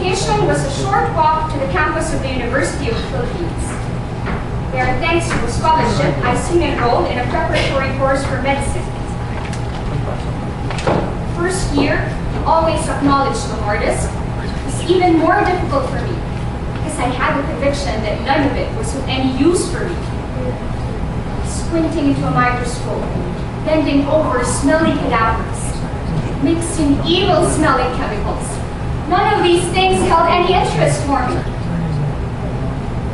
location was a short walk to the campus of the University of the Philippines. There, thanks to a scholarship, I soon enrolled in a preparatory course for medicine. First year, always acknowledged the hardest, was even more difficult for me because I had the conviction that none of it was of any use for me. Squinting into a microscope, bending over smelly cadavers, mixing evil-smelling chemicals. None of these things held any interest for me.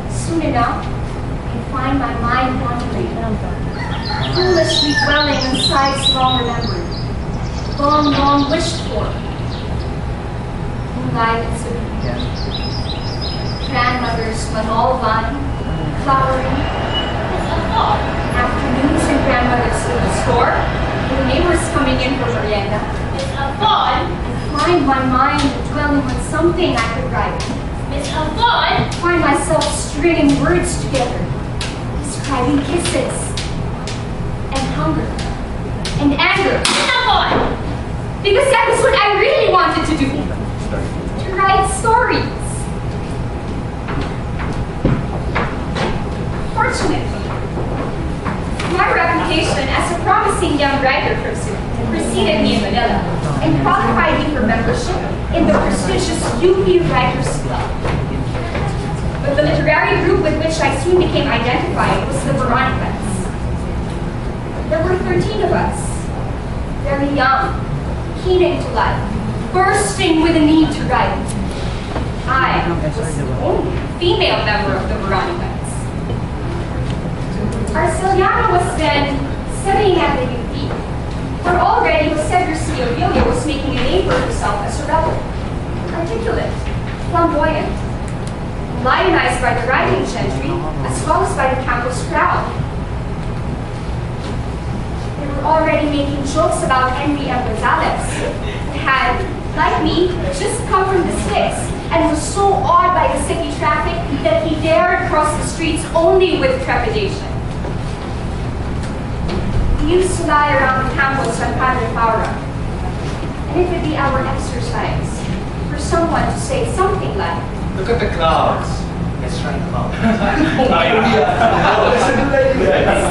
Soon enough, I find my mind wandering, foolishly dwelling on sights long remembered, long wished for. Moonlight and grandmother's manolvan, flowering. Afternoons in grandmother's little store, with the neighbors coming in for merienda. Miss Alfon! I find my mind dwelling on something I could write. Miss Alfon! I find myself stringing words together, describing kisses, and hunger, and anger. Miss Alfon! Because that was what I really wanted to do. To write stories. Fortunately, my reputation as a promising young writer preceded me in Manila and qualified me for membership in the prestigious UP Writers Club. But the literary group with which I soon became identified was the Veronicas. There were 13 of us, very young, keen into life, bursting with a need to write. I was the only female member of the Veronicas. Arceliana was then studying at the UP, where already Jose Garcia Villa was making a name for herself as a rebel, articulate, flamboyant, lionized by the writing gentry as well as by the campus crowd. They were already making jokes about Henry M. Gonzalez, who had, like me, just come from the sticks and was so awed by the city traffic that he dared cross the streets only with trepidation. We used to lie around the campus on Padre Paura, and it would be our exercise for someone to say something like, "Look at the clouds. Let's try them out."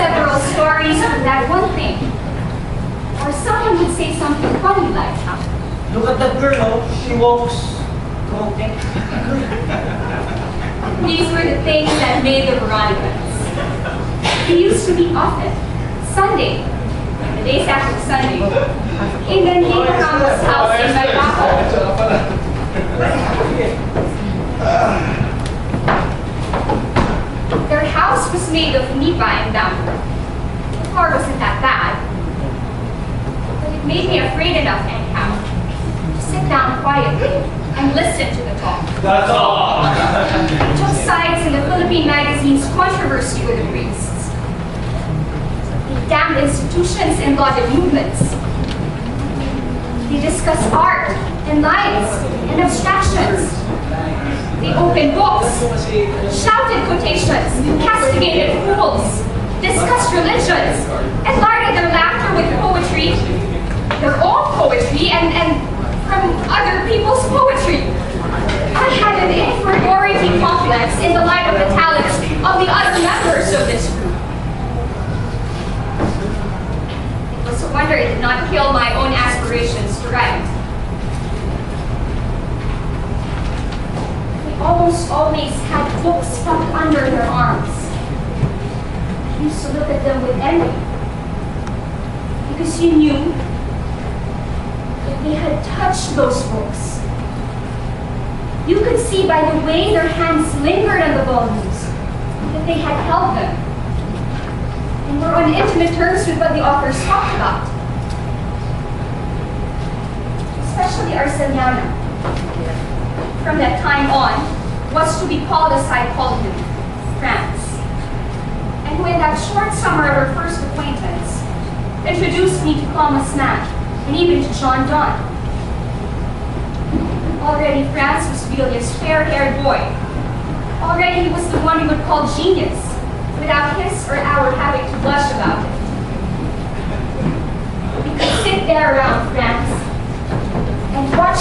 Several stories from that one thing. Or someone would say something funny like, "Look at that girl. She walks croaking." These were the things that made the Veronicas. We used to meet often. Sunday, the days after Sunday, in the Nico's house in Malbaco. Their house was made of nipa and bamboo. The floor wasn't that bad, but it made me afraid enough anyhow to sit down quietly and listen to the talk. That's all. They took sides in the Philippine magazine's controversy with the priests. They damned institutions and lauded movements. They discussed art and lines and abstractions. They opened books, shouted quotations, castigated fools, discussed religions, and larded their laughter with poetry, their own poetry, and from other people's poetry. I had an inferiority complex in the light of the talents of the other members of this group. It was a wonder it did not kill my own aspirations to write. They almost always had books tucked under their arms. I used to look at them with envy, because you knew that they had touched those books. You could see by the way their hands lingered on the volumes that they had held them and were on intimate terms with what the authors talked about. Especially Arceliana, from that time on, was to be called as I called him, France. And who in that short summer of our first acquaintance introduced me to Thomas Mann and even to John Donne. Already France was Villa's fair-haired boy. Already he was the one we would call genius, without his or our having to blush about it. We could sit there around France and watch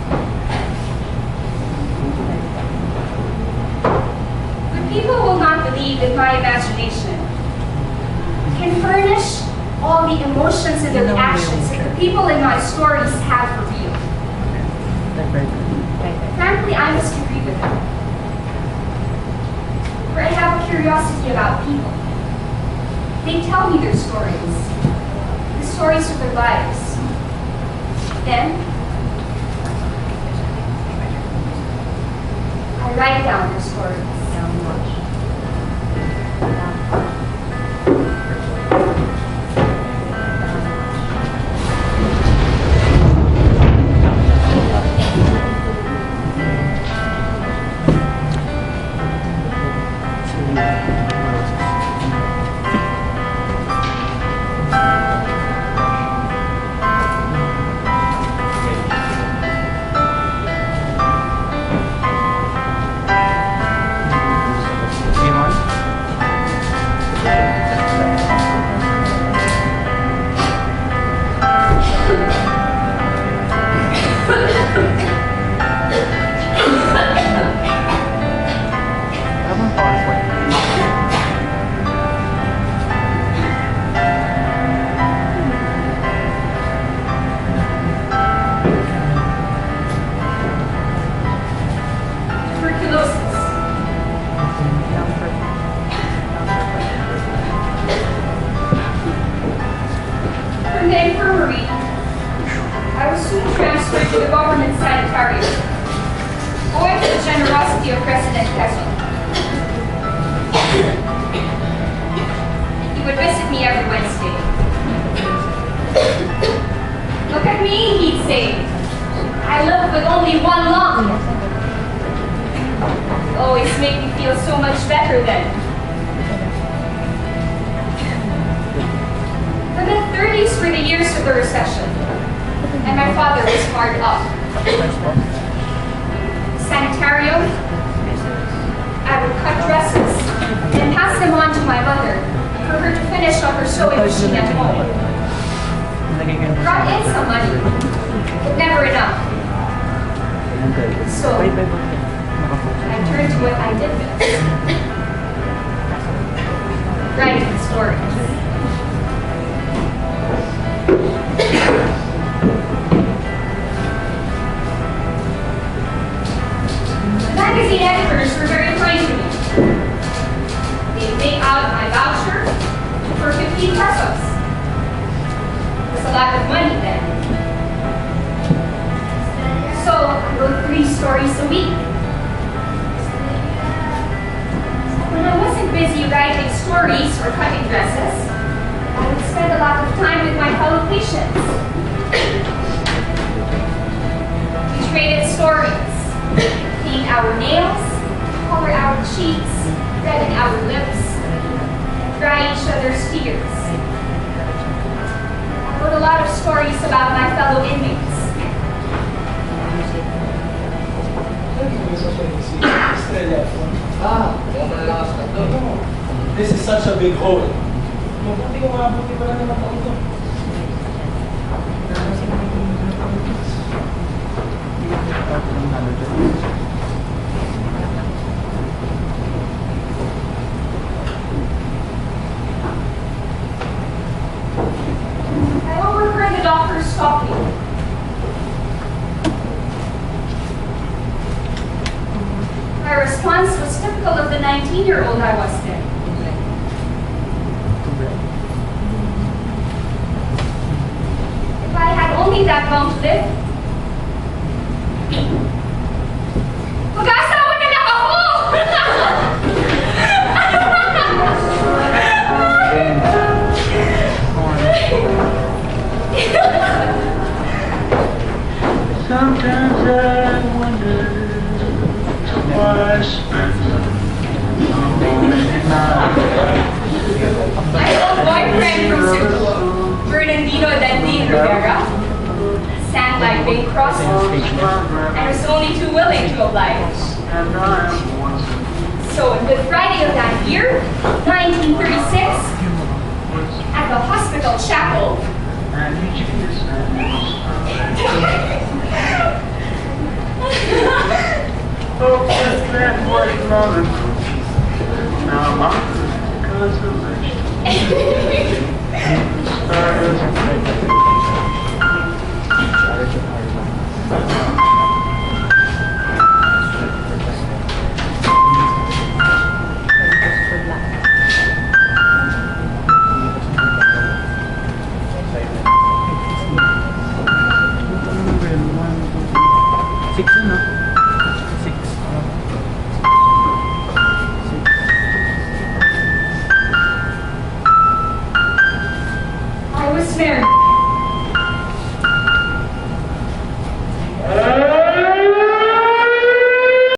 But people will not believe that my imagination can furnish all the emotions and the reactions that the people in my stories have for real. Frankly, I must agree with them. For I have a curiosity about people. They tell me their stories, the stories of their lives. Then, I write down their stories. From the infirmary, I was soon transferred to the government sanitarium. owing to the generosity of President Quezon. He would visit me every Wednesday. Look at me, he'd say. I live with only one lung. It always made me feel so much better then. The mid-30s were the years of the recession, and my father was hard up. Sanitarium, I would cut dresses and pass them on to my mother for her to finish up her sewing machine at home. Brought in some money, but never enough. So, I turned to what I did best. Writing stories. The magazine editors were very kind to me. They'd make out my voucher for 15 pesos. It was a lot of money then. So I wrote 3 stories a week. When I wasn't busy writing stories or cutting dresses, I would spend a lot of time with my fellow patients. We traded stories, paint our nails, color our cheeks, redden our lips, and dry each other's tears. I wrote a lot of stories about my fellow inmates. Estrella Alfon. This is such a big hole. Mabuti kung mabuti pa lang naman ako ito. I overheard the doctors talking. My response was typical of the 19-year-old I was then. If I had only that long to live, mag-aasawa na lang ako! Sometimes I wonder why I spent My old boyfriend from Cebu, Bernardino Dandin Rivera, sang like Bing Crosby and was only too willing to oblige. So on Good Friday of that year, 1936, at the hospital chapel, oh, that was long ago. Now I'm consolation. Six, no?